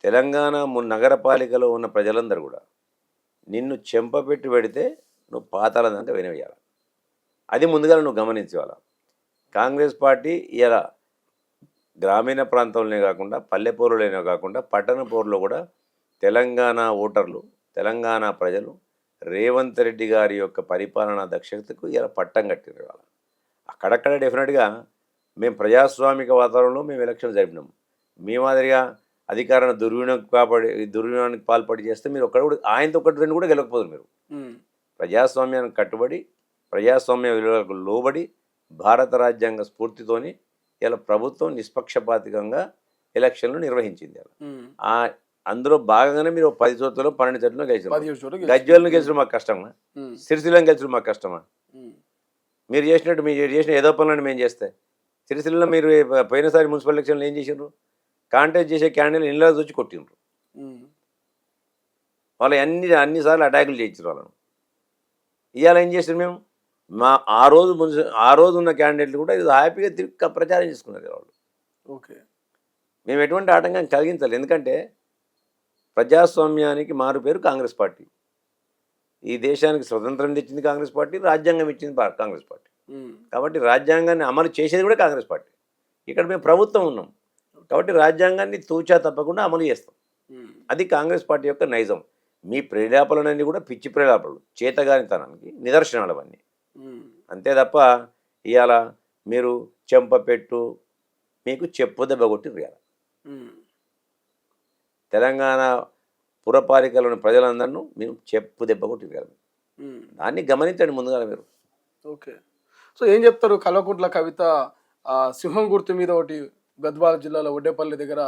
తెలంగాణ నగరపాలికలో ఉన్న ప్రజలందరూ కూడా నిన్ను చెంపపెట్టి పెడితే నువ్వు పాతాళ దాకా వినవేయాలి. అది ముందుగా నువ్వు గమనించాల. కాంగ్రెస్ పార్టీ ఇలా గ్రామీణ ప్రాంతంలోనే కాకుండా పల్లెపూరులోనే కాకుండా పట్టణ పౌరులు కూడా తెలంగాణ ఓటర్లు, తెలంగాణ ప్రజలు రేవంత్ రెడ్డి గారి యొక్క పరిపాలనా దక్షతకు ఇలా పట్టం కట్టిన వాళ్ళు. అక్కడక్కడ డెఫినెట్గా మేము ప్రజాస్వామిక వాతావరణంలో మేము ఎలక్షన్ జరిపినాం. మీ మాదిరిగా అధికారాన్ని దుర్వినియోగానికి పాల్పడి చేస్తే మీరు ఒక్కడ కూడా ఆయనతో ఒకటి రెండు కూడా గెలకపోదు. మీరు ప్రజాస్వామ్యానికి కట్టుబడి ప్రజాస్వామ్య విలువలకు లోబడి భారత రాజ్యాంగ స్ఫూర్తితోని ఇలా ప్రభుత్వం నిష్పక్షపాతికంగా ఎలక్షన్లు నిర్వహించింది. అలా అందులో భాగంగానే మీరు 10 చోట్లలో 12 చోట్లలో గెలిచారు. గజ్వేల్ని గెలిచడం మాకు కష్టమా? సిరిసిల్లను గెలిచడం మాకు కష్టమా? మీరు చేసినట్టు మీరు చేసిన ఏదో పనులను మేము చేస్తే సిరిసిల్లలో మీరు పోయినసారి మున్సిపల్ ఎలక్షన్లు ఏం చేసిండ్రు? కాంటెస్ట్ చేసే క్యాండిడేట్ ఇళ్ళ వచ్చి కొట్టిండ్రు. వాళ్ళు అన్నిసార్లు అటాకులు చేయించారు వాళ్ళను. ఇవాళ ఏం చేసారు మేము? ఆ రోజు ఉన్న క్యాండిడేట్లు కూడా ఇది హ్యాపీగా తిరిగి ప్రచారం చేసుకున్నారు వాళ్ళు. ఓకే, మేము ఎటువంటి ఆటంకం కలిగించాలి. ఎందుకంటే ప్రజాస్వామ్యానికి మారు పేరు కాంగ్రెస్ పార్టీ. ఈ దేశానికి స్వతంత్రం తెచ్చింది కాంగ్రెస్ పార్టీ, రాజ్యాంగం ఇచ్చింది కాంగ్రెస్ పార్టీ. కాబట్టి రాజ్యాంగాన్ని అమలు చేసేది కూడా కాంగ్రెస్ పార్టీ. ఇక్కడ మేము ప్రభుత్వం ఉన్నాం కాబట్టి రాజ్యాంగాన్ని తూచా తప్పకుండా అమలు చేస్తాం. అది కాంగ్రెస్ పార్టీ యొక్క నైజం. మీ ప్రేలాపలన్నీ కూడా పిచ్చి ప్రేలాపలు, చేతగానితనానికి నిదర్శనాలు అవన్నీ. అంతే తప్ప ఇవాళ మీరు చెంపపెట్టు మీకు చెప్పు దెబ్బ కొట్టి రియాలి. తెలంగాణ పురపాలికలోని ప్రజలందరినూ మేము చెప్పు దెబ్బ కొట్టి రియాలి. దాన్ని గమనించండి ముందుగా మీరు. ఓకే, సో ఏం చెప్తారు? కల్వకుంట్ల కవిత సింహం గుర్తు మీద ఒకటి గద్వాల జిల్లాలో ఒడ్డేపల్లి దగ్గర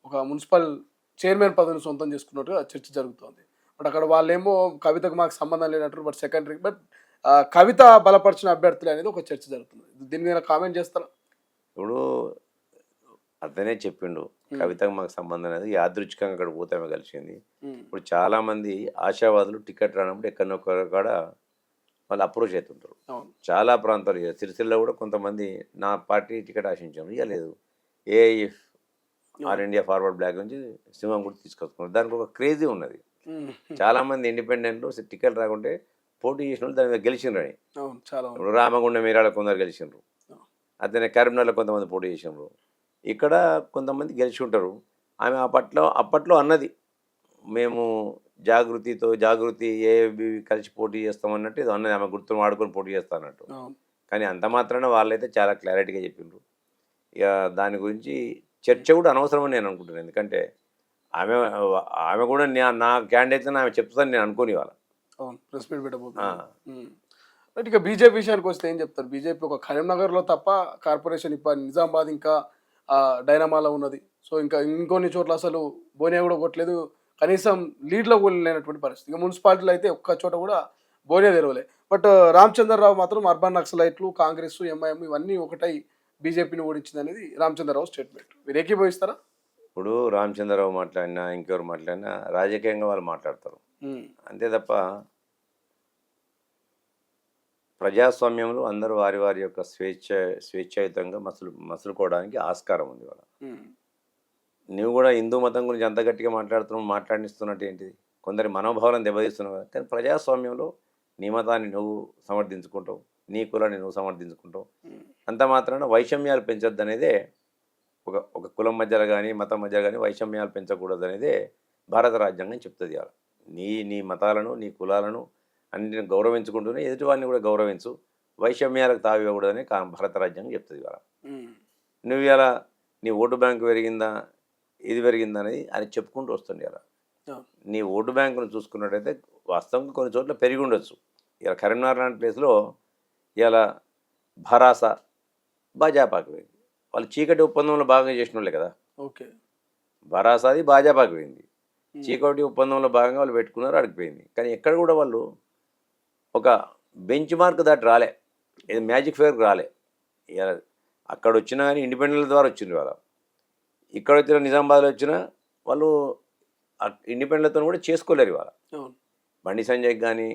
ఒక మున్సిపల్ చైర్మన్ పదవిని సొంతం చేసుకున్నట్టుగా చర్చ జరుగుతుంది. బట్ అక్కడ వాళ్ళేమో కవితకు మాకు సంబంధం లేనట్టు, బట్ సెకండరీ. బట్ కవిత బలపరిచిన అభ్యర్థులు అనేది ఒక చర్చ జరుగుతుంది. దీని మీద కామెంట్ చేస్తారా? ఇప్పుడు అతనే చెప్పిండు కవితకు మాకు సంబంధం అనేది, యాదృచ్ఛికంగా అక్కడ పోతామే కలిసింది. ఇప్పుడు చాలామంది ఆశావాదులు టికెట్ రానప్పుడు ఎక్కడొక్కడ కూడా వాళ్ళు అప్రోచ్ అవుతుంటారు. చాలా ప్రాంతాలు సిరిసిల్ల కూడా కొంతమంది నా పార్టీ టికెట్ ఆశించాము, ఇవ్వలేదు. AIF all India forward bloc నుంచి సింహం కూడా తీసుకొచ్చుకున్నారు. దానికి ఒక క్రేజీ ఉన్నది. చాలామంది ఇండిపెండెంట్లు టికెట్ రాకుంటే పోటీ చేసిన వాళ్ళు దాని మీద గెలిచిండ్రని. ఇప్పుడు రామగుండ మీరాల కొందరు గెలిచిండ్రు, అతనే కరీంనగర్లో కొంతమంది పోటీ చేసినారు, ఇక్కడ కొంతమంది గెలిచి ఉంటారు. ఆమె అప్పట్లో అన్నది మేము జాగృతి ఏబి కలిసి పోటీ చేస్తామన్నట్టు ఇది అన్నది. ఆమె గుర్తును వాడుకొని పోటీ చేస్తా అన్నట్టు. కానీ అంత మాత్రాన వాళ్ళైతే చాలా క్లారిటీగా చెప్పిండ్రు. ఇక దాని గురించి చర్చ కూడా అనవసరం అని నేను అనుకుంటున్నాను. ఎందుకంటే ఆమె కూడా నా క్యాండిడేట్ ఆమె చెప్తాను నేను అనుకోని వాళ్ళ ప్రెస్ మీట్ పెట్టబోతున్నా. ఇక బీజేపీ విషయానికి వస్తే ఏం చెప్తారు? బీజేపీ ఒక కరీంనగర్లో తప్ప కార్పొరేషన్ నిజామాబాద్ ఇంకా డైనమాలో ఉన్నది. సో ఇంకా ఇంకొన్ని చోట్ల అసలు బోనియా కూడా కొట్టలేదు, కనీసం లీడ్లో కూడా లేనటువంటి పరిస్థితి. ఇక మున్సిపాలిటీలో అయితే ఒక్క చోట కూడా బోనియా తెరవలే. బట్ రామచంద్రరావు మాత్రం అర్బన్ నక్సలైట్లు, కాంగ్రెస్, ఎంఐఎం ఇవన్నీ ఒకటై బీజేపీని ఓడించింది అనేది రామచంద్రరావు స్టేట్మెంట్. మీరు ఏకీభవిస్తారా? ఇప్పుడు రామచంద్రరావు మాట్లాడినా ఇంకెవరు మాట్లాడినా రాజకీయంగా వాళ్ళు మాట్లాడతారు అంతే తప్ప ప్రజాస్వామ్యంలో అందరూ వారి వారి యొక్క స్వేచ్ఛాయుతంగా మసులుకోవడానికి ఆస్కారం ఉంది. వాళ్ళ నువ్వు కూడా హిందూ మతం గురించి అంత గట్టిగా మాట్లాడిస్తున్నట్టు ఏంటిది? కొందరి మనోభావాలను దెబ్బతీస్తున్నావు కదా. కానీ ప్రజాస్వామ్యంలో నీ మతాన్ని నువ్వు సమర్థించుకుంటావు, నీ కులాన్ని నువ్వు సమర్థించుకుంటావు. అంత మాత్రాన వైషమ్యాలు పెంచొద్దు అనేదే ఒక కులం మధ్యలో కానీ మతం మధ్య కానీ వైషమ్యాలు పెంచకూడదు అనేదే భారత రాజ్యాంగం చెప్తుంది. అలా నీ మతాలను నీ కులాలను అన్నింటిని గౌరవించుకుంటూనే ఎదుటివాడిని కూడా గౌరవించు, వైషమ్యాలకు తావివ్వకూడదని భారత రాజ్యాంగం చెప్తుంది. అలా నువ్వు ఇలా నీ ఓటు బ్యాంకు పెరిగిందా ఇది పెరిగిందా అనేది అది చెప్పుకుంటూ వస్తుంది. అలా నీ ఓటు బ్యాంకును చూసుకున్నట్టయితే వాస్తవంగా కొన్ని చోట్ల పెరిగి ఉండొచ్చు. ఇలా కరీంనగర్ లాంటి ప్లేస్లో ఇలా భరాస భాజపాకి పోయింది. వాళ్ళు చీకటి ఒప్పందంలో భాగంగా చేసిన వాళ్ళే కదా. ఓకే, భరాసాది భాజపాకి పోయింది, చీకటి ఒప్పందంలో భాగంగా వాళ్ళు పెట్టుకున్నారు, అడిగిపోయింది. కానీ ఎక్కడ కూడా వాళ్ళు ఒక బెంచ్ మార్క్ దాటి రాలే, ఇది మ్యాజిక్ ఫేర్కి రాలే. అక్కడ వచ్చినా కానీ ఇండిపెండెంట్ ద్వారా వచ్చింది. వాళ్ళ ఇక్కడ వచ్చిన నిజామాబాద్లో వచ్చినా వాళ్ళు ఇండిపెండెంట్తో కూడా చేసుకోలేరు. వాళ్ళ బండి సంజయ్ కానీ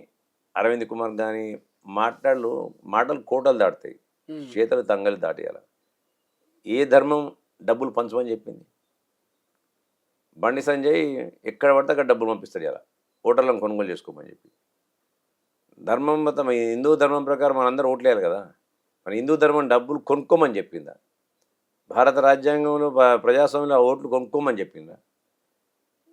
అరవింద్ కుమార్ కానీ మాటలు కోటలు దాటుతాయి, చేతలు తంగలు దాటేయాలి. ఏ ధర్మం డబ్బులు పంచమని చెప్పింది? బండి సంజయ్ ఎక్కడ పడితే అక్కడ డబ్బులు పంపిస్తాడు ఇలా ఓటర్లను కొనుగోలు చేసుకోమని చెప్పి. ధర్మం మతం హిందూ ధర్మం ప్రకారం మనందరూ ఓట్లేయాలి కదా. మన హిందూ ధర్మం డబ్బులు కొనుక్కోమని చెప్పిందా? భారత రాజ్యాంగంలో ప్రజాస్వామ్యంలో ఓట్లు కొనుక్కోమని చెప్పిందా?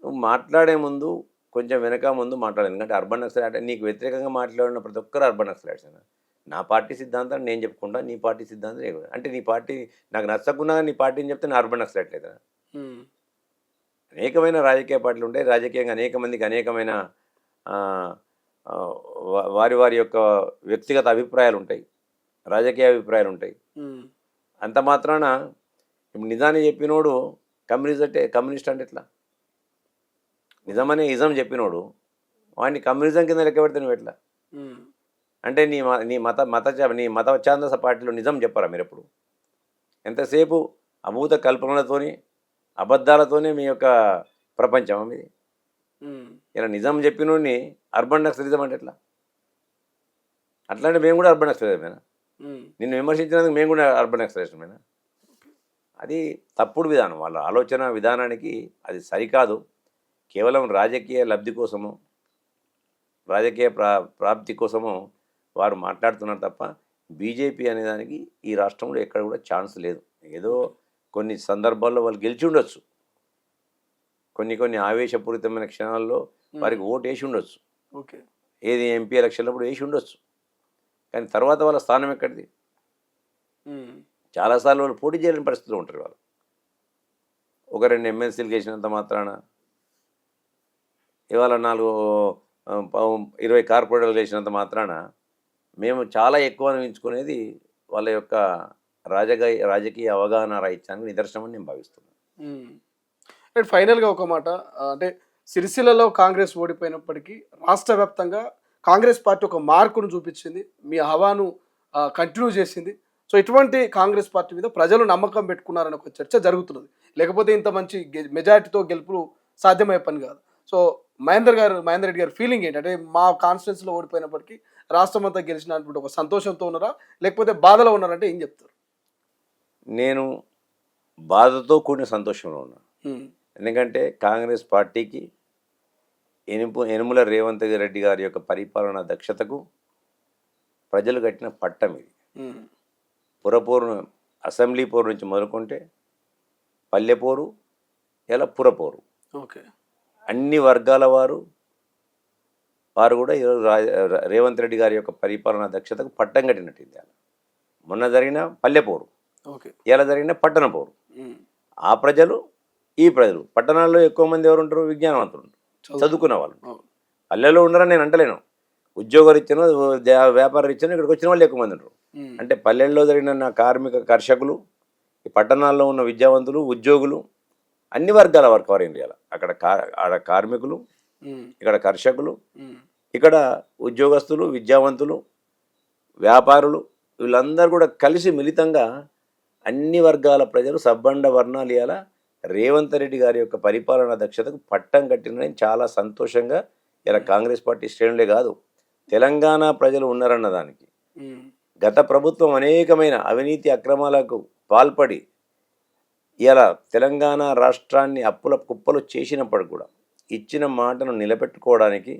నువ్వు మాట్లాడే ముందు కొంచెం వెనక ముందు మాట్లాడాలి. ఎందుకంటే అర్బన్ నక్సలైట్ నీకు వ్యతిరేకంగా మాట్లాడిన ప్రతి ఒక్కరు అర్బన్ నక్సలైట్స్ అయినా నా పార్టీ సిద్ధాంతాన్ని నేను చెప్పుకుంటా, నీ పార్టీ సిద్ధాంతం అంటే నీ పార్టీ నాకు నచ్చకున్నా నీ పార్టీని చెప్తే నా అర్బన్ నక్సలైట్ లేదా? అనేకమైన రాజకీయ పార్టీలు ఉంటాయి. రాజకీయంగా అనేక మందికి అనేకమైన వారి వారి యొక్క వ్యక్తిగత అభిప్రాయాలు ఉంటాయి, రాజకీయ అభిప్రాయాలు ఉంటాయి. అంత మాత్రాన ఇప్పుడు నిజాన్ని చెప్పినోడు కమ్యూనిస్ట్ అంటే ఎట్లా? నిజమనే ఇజం చెప్పినోడు వాడిని కమ్యూనిజం కింద లెక్క పెడితే నువ్వు ఎట్లా? అంటే నీ మత ఛాందస పార్టీలో నిజం చెప్పరా మీరు ఎప్పుడు? ఎంతసేపు అభూత కల్పనలతోని అబద్ధాలతోనే మీ యొక్క ప్రపంచం మీది. ఇలా నిజం చెప్పినోడిని అర్బన్ నక్సలిజం అంటే ఎట్లా? అట్లాంటి మేము కూడా అర్బన్ నక్సలిజమేనా? నిన్ను విమర్శించినందుకు మేము కూడా అర్బన్ నక్సలిజమేనా? అది తప్పుడు విధానం. వాళ్ళ ఆలోచన విధానానికి అది సరికాదు. కేవలం రాజకీయ లబ్ధి కోసము, రాజకీయ ప్రాప్తి కోసము వారు మాట్లాడుతున్నారు తప్ప బీజేపీ అనేదానికి ఈ రాష్ట్రంలో ఎక్కడ కూడా ఛాన్స్ లేదు. ఏదో కొన్ని సందర్భాల్లో వాళ్ళు గెలిచి ఉండొచ్చు, కొన్ని ఆవేశపూరితమైన క్షణాల్లో వారికి ఓటు వేసి ఉండొచ్చు, ఓకే, ఏది ఎంపీ ఎలక్షన్లప్పుడు వేసి ఉండొచ్చు. కానీ తర్వాత వాళ్ళ స్థానం ఎక్కడిది? చాలాసార్లు వాళ్ళు పోటీ చేయలేని పరిస్థితుల్లో ఉంటారు. వాళ్ళు 1-2 ఎమ్మెల్సీలు గెలిచినంత మాత్రాన, ఇవాళ 20 కార్పొరేటర్లు గెలిచినంత మాత్రాన మేము చాలా ఎక్కువ అనిపించుకునేది వాళ్ళ యొక్క రాజకీయ అవగాహన రాహిత్యానికి నిదర్శనం అని నేను భావిస్తున్నాను. ఫైనల్గా ఒక మాట, అంటే సిరిసిల్లలో కాంగ్రెస్ ఓడిపోయినప్పటికీ రాష్ట్ర వ్యాప్తంగా కాంగ్రెస్ పార్టీ ఒక మార్కును చూపించింది, మీ హవాను కంటిన్యూ చేసింది. సో ఇటువంటి కాంగ్రెస్ పార్టీ మీద ప్రజలు నమ్మకం పెట్టుకున్నారని ఒక చర్చ జరుగుతున్నది. లేకపోతే ఇంత మంచి మెజారిటీతో గెలుపులు సాధ్యమయ్యే పని కాదు. సో మహేందర్ రెడ్డి గారు ఫీలింగ్ ఏంటి? అంటే మా కాన్స్టిట్యున్సీలో ఓడిపోయినప్పటికీ రాష్ట్రం అంతా గెలిచినటువంటి ఒక సంతోషంతో ఉన్నారా, లేకపోతే బాధలో ఉన్నారంటే ఏం చెప్తారు? నేను బాధతో కూడిన సంతోషంలో ఉన్నాను. ఎందుకంటే కాంగ్రెస్ పార్టీకి యనుమల రేవంత్ రెడ్డి గారి యొక్క పరిపాలనా దక్షతకు ప్రజలు కట్టిన పట్టం ఇది. పురపోరు, అసెంబ్లీ పోరు నుంచి మొదలుకుంటే పల్లెపోరు, ఇలా పురపోరు, ఓకే, అన్ని వర్గాల వారు కూడా ఈరోజు రేవంత్ రెడ్డి గారి యొక్క పరిపాలనా దక్షతకు పట్టం కట్టినట్టు. మొన్న జరిగిన పల్లెపోరు, ఓకే, ఇలా జరిగిన పట్టణ పోరు. ఆ ప్రజలు ఈ ప్రజలు పట్టణాల్లో ఎక్కువ మంది ఎవరు ఉంటారు? విజ్ఞానవంతులు ఉంటారు, చదువుకున్న వాళ్ళు. పల్లెల్లో ఉండరని నేను అంటలేను. ఉద్యోగ రీత్యానో వ్యాపార రీత్యానో ఇక్కడికి వచ్చిన వాళ్ళు ఎక్కువ మంది ఉంటారు. అంటే పల్లెల్లో జరిగిన కర్షకులు, ఈ పట్టణాల్లో ఉన్న విద్యావంతులు, ఉద్యోగులు, అన్ని వర్గాల వారు కవర్ చేయాలి. ఆడ కార్మికులు, ఇక్కడ కర్షకులు, ఇక్కడ ఉద్యోగస్తులు, విద్యావంతులు, వ్యాపారులు, వీళ్ళందరూ కూడా కలిసి మిళితంగా అన్ని వర్గాల ప్రజలు సబ్బండ వర్ణాలు ఇలా రేవంత్ రెడ్డి గారి యొక్క పరిపాలనా దక్షతకు పట్టం కట్టినని చాలా సంతోషంగా ఇలా కాంగ్రెస్ పార్టీ శ్రేణులే కాదు తెలంగాణ ప్రజలు ఉన్నారన్న దానికి. గత ప్రభుత్వం అనేకమైన అవినీతి అక్రమాలకు పాల్పడి ఇలా తెలంగాణ రాష్ట్రాన్ని అప్పుల కుప్పలు చేసినప్పుడు కూడా ఇచ్చిన మాటను నిలబెట్టుకోవడానికి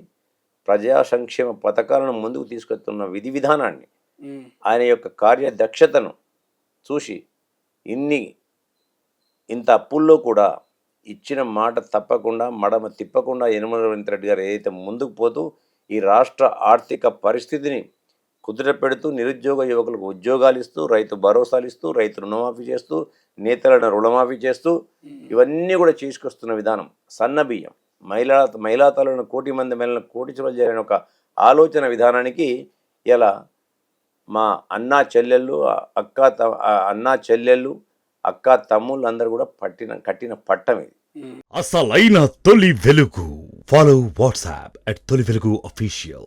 ప్రజా సంక్షేమ పథకాలను ముందుకు తీసుకెళ్తున్న విధి విధానాన్ని, ఆయన యొక్క కార్యదక్షతను చూసి ఇంత అప్పుల్లో కూడా ఇచ్చిన మాట తప్పకుండా మడమ తిప్పకుండా యనుమల రేవంత్ రెడ్డి గారు ఏదైతే ముందుకు పోతూ ఈ రాష్ట్ర ఆర్థిక పరిస్థితిని కుదుటపెడుతూ నిరుద్యోగ యువకులకు ఉద్యోగాలు ఇస్తూ, రైతు భరోసాలు ఇస్తూ, రైతు రుణమాఫీ చేస్తూ, నేతలను రుణమాఫీ చేస్తూ ఇవన్నీ కూడా చేసుకొస్తున్న విధానం, సన్న బియ్యం, మహిళా తల్లులను 1 కోటి మంది మహిళలను కోటీశ్వరులు చేయాలని ఒక ఆలోచన విధానానికి ఇలా మా అన్నా చెల్లెళ్ళు అక్క తమ్ముళ్ళు అందరూ కూడా కట్టిన పట్టం ఇది. అసలైన తొలి వెలుగు. ఫాలో వాట్సాప్ @తొలి వెలుగు official.